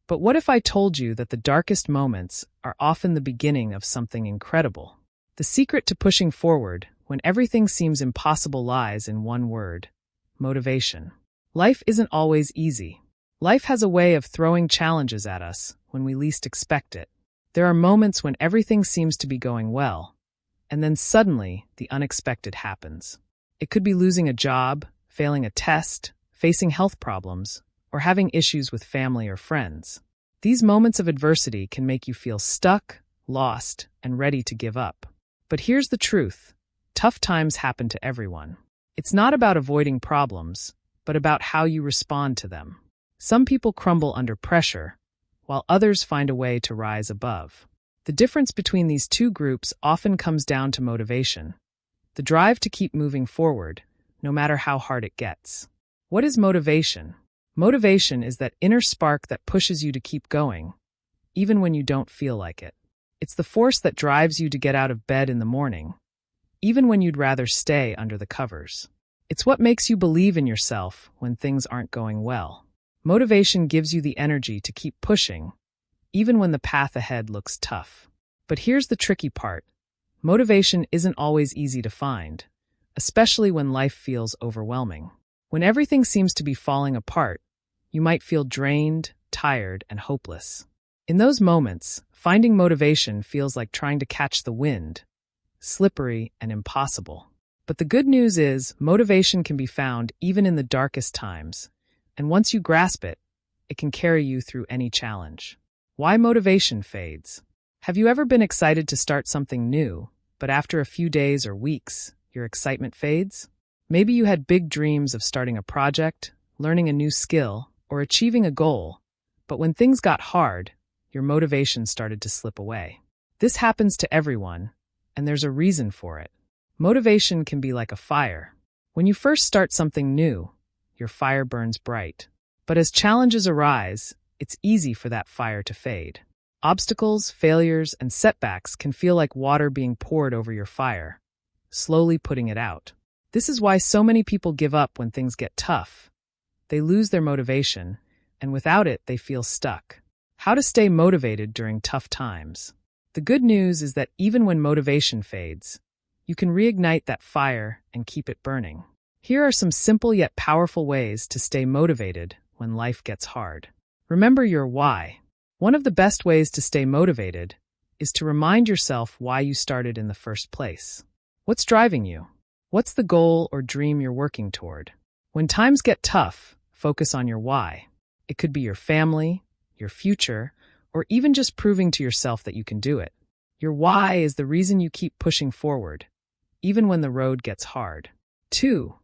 But what if I told you that the darkest moments are often the beginning of something incredible? The secret to pushing forward when everything seems impossible lies in one word: motivation. Life isn't always easy. Life has a way of throwing challenges at us when we least expect it. There are moments when everything seems to be going well, and then suddenly the unexpected happens. It could be losing a job, failing a test, facing health problems, or having issues with family or friends. These moments of adversity can make you feel stuck, lost, and ready to give up. But here's the truth: tough times happen to everyone. It's not about avoiding problems, but about how you respond to them. Some people crumble under pressure, while others find a way to rise above. The difference between these two groups often comes down to motivation, the drive to keep moving forward, no matter how hard it gets. What is motivation? Motivation is that inner spark that pushes you to keep going, even when you don't feel like it. It's the force that drives you to get out of bed in the morning, even when you'd rather stay under the covers. It's what makes you believe in yourself when things aren't going well. Motivation gives you the energy to keep pushing, even when the path ahead looks tough. But here's the tricky part: motivation isn't always easy to find, especially when life feels overwhelming. When everything seems to be falling apart, you might feel drained, tired, and hopeless. In those moments, finding motivation feels like trying to catch the wind, slippery and impossible. But the good news is, motivation can be found even in the darkest times, and once you grasp it, it can carry you through any challenge. Why motivation fades? Have you ever been excited to start something new, but after a few days or weeks, your excitement fades? Maybe you had big dreams of starting a project, learning a new skill, or achieving a goal, but when things got hard, your motivation started to slip away. This happens to everyone, and there's a reason for it. Motivation can be like a fire. When you first start something new, your fire burns bright. But as challenges arise, it's easy for that fire to fade. Obstacles, failures, and setbacks can feel like water being poured over your fire, slowly putting it out. This is why so many people give up when things get tough. They lose their motivation, and without it, they feel stuck. How to stay motivated during tough times? The good news is that even when motivation fades, you can reignite that fire and keep it burning. Here are some simple yet powerful ways to stay motivated when life gets hard. Remember your why. One of the best ways to stay motivated is to remind yourself why you started in the first place. What's driving you? What's the goal or dream you're working toward? When times get tough, focus on your why. It could be your family, your future, or even just proving to yourself that you can do it. Your why is the reason you keep pushing forward, even when the road gets hard. 2.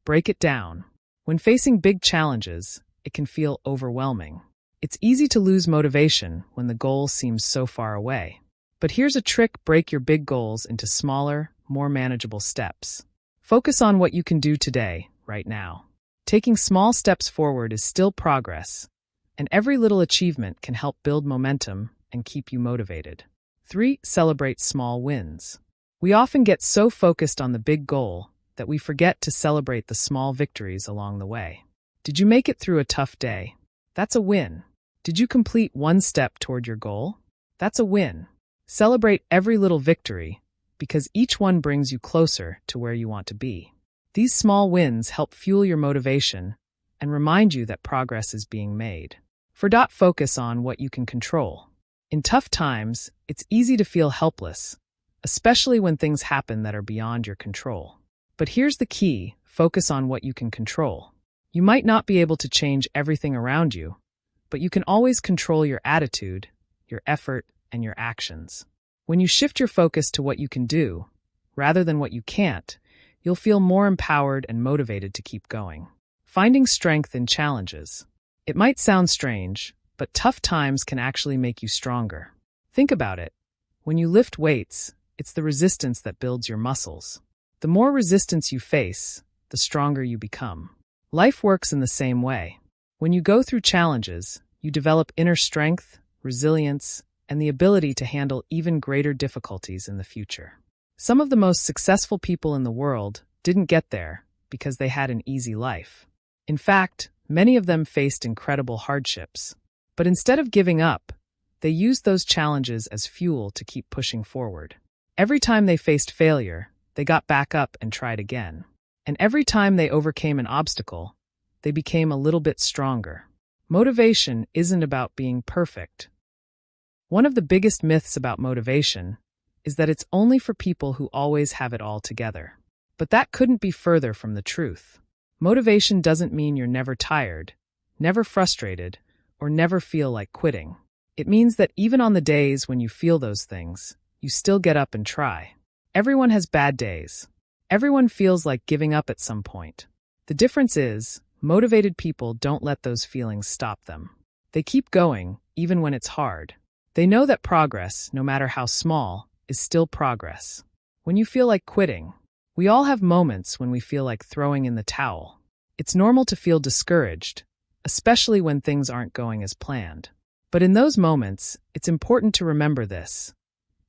Break it down. When facing big challenges, it can feel overwhelming. It's easy to lose motivation when the goal seems so far away. But here's a trick: break your big goals into smaller, more manageable steps. Focus on what you can do today, right now. Taking small steps forward is still progress, and every little achievement can help build momentum and keep you motivated. 3. Celebrate small wins. We often get so focused on the big goal that we forget to celebrate the small victories along the way. Did you make it through a tough day? That's a win. Did you complete one step toward your goal? That's a win. Celebrate every little victory, because each one brings you closer to where you want to be. These small wins help fuel your motivation and remind you that progress is being made. 4. Focus on what you can control. In tough times, it's easy to feel helpless, especially when things happen that are beyond your control. But here's the key: focus on what you can control. You might not be able to change everything around you, but you can always control your attitude, your effort, and your actions. When you shift your focus to what you can do, rather than what you can't, you'll feel more empowered and motivated to keep going. Finding strength in challenges. It might sound strange, but tough times can actually make you stronger. Think about it. When you lift weights, it's the resistance that builds your muscles. The more resistance you face, the stronger you become. Life works in the same way. When you go through challenges, you develop inner strength, resilience, and the ability to handle even greater difficulties in the future. Some of the most successful people in the world didn't get there because they had an easy life. In fact, many of them faced incredible hardships. But instead of giving up, they used those challenges as fuel to keep pushing forward. Every time they faced failure, they got back up and tried again. And every time they overcame an obstacle, they became a little bit stronger. Motivation isn't about being perfect. One of the biggest myths about motivation is that it's only for people who always have it all together. But that couldn't be further from the truth. Motivation doesn't mean you're never tired, never frustrated, or never feel like quitting. It means that even on the days when you feel those things, you still get up and try. Everyone has bad days. Everyone feels like giving up at some point. The difference is, motivated people don't let those feelings stop them. They keep going, even when it's hard. They know that progress, no matter how small, is still progress. When you feel like quitting, we all have moments when we feel like throwing in the towel. It's normal to feel discouraged, especially when things aren't going as planned. But in those moments, it's important to remember this.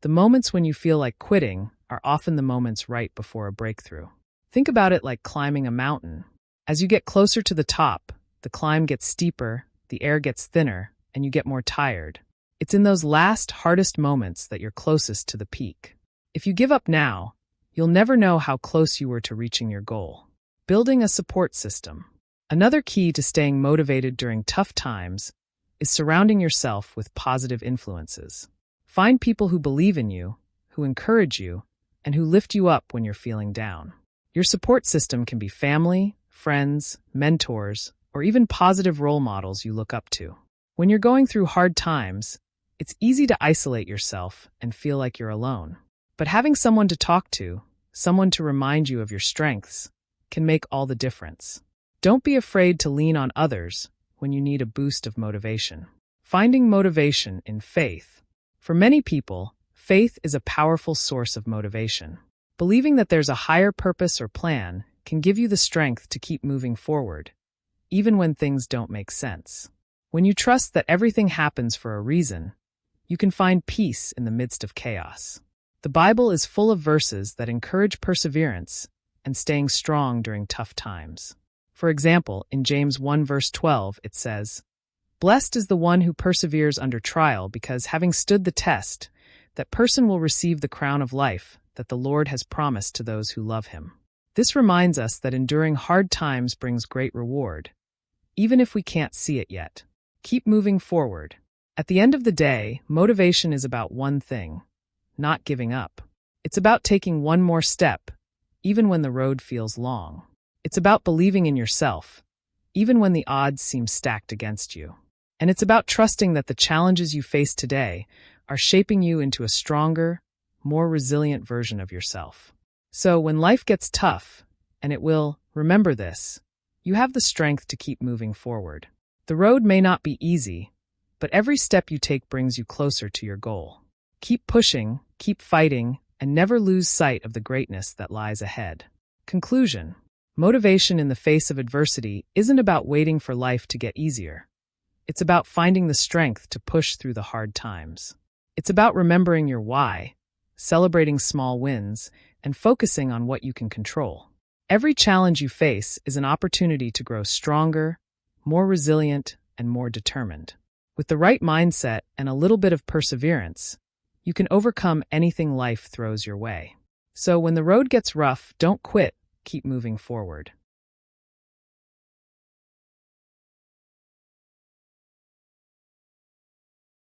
The moments when you feel like quitting are often the moments right before a breakthrough. Think about it like climbing a mountain. As you get closer to the top, the climb gets steeper, the air gets thinner, and you get more tired. It's in those last, hardest moments that you're closest to the peak. If you give up now, you'll never know how close you were to reaching your goal. Building a support system. Another key to staying motivated during tough times is surrounding yourself with positive influences. Find people who believe in you, who encourage you, and who lift you up when you're feeling down. Your support system can be family, friends, mentors, or even positive role models you look up to. When you're going through hard times, it's easy to isolate yourself and feel like you're alone. But having someone to talk to, someone to remind you of your strengths, can make all the difference. Don't be afraid to lean on others when you need a boost of motivation. Finding motivation in faith. For many people, faith is a powerful source of motivation. Believing that there's a higher purpose or plan can give you the strength to keep moving forward, even when things don't make sense. When you trust that everything happens for a reason, you can find peace in the midst of chaos. The Bible is full of verses that encourage perseverance and staying strong during tough times. For example, in James 1 verse 12, it says, "Blessed is the one who perseveres under trial, because having stood the test, that person will receive the crown of life that the Lord has promised to those who love him." This reminds us that enduring hard times brings great reward, even if we can't see it yet. Keep moving forward. At the end of the day, motivation is about one thing: not giving up. It's about taking one more step, even when the road feels long. It's about believing in yourself, even when the odds seem stacked against you. And it's about trusting that the challenges you face today are shaping you into a stronger, more resilient version of yourself. So when life gets tough, and it will, remember this, you have the strength to keep moving forward. The road may not be easy, but every step you take brings you closer to your goal. Keep pushing, keep fighting, and never lose sight of the greatness that lies ahead. Conclusion. Motivation in the face of adversity isn't about waiting for life to get easier. It's about finding the strength to push through the hard times. It's about remembering your why, celebrating small wins, and focusing on what you can control. Every challenge you face is an opportunity to grow stronger, more resilient, and more determined. With the right mindset and a little bit of perseverance, you can overcome anything life throws your way. So when the road gets rough, don't quit, keep moving forward.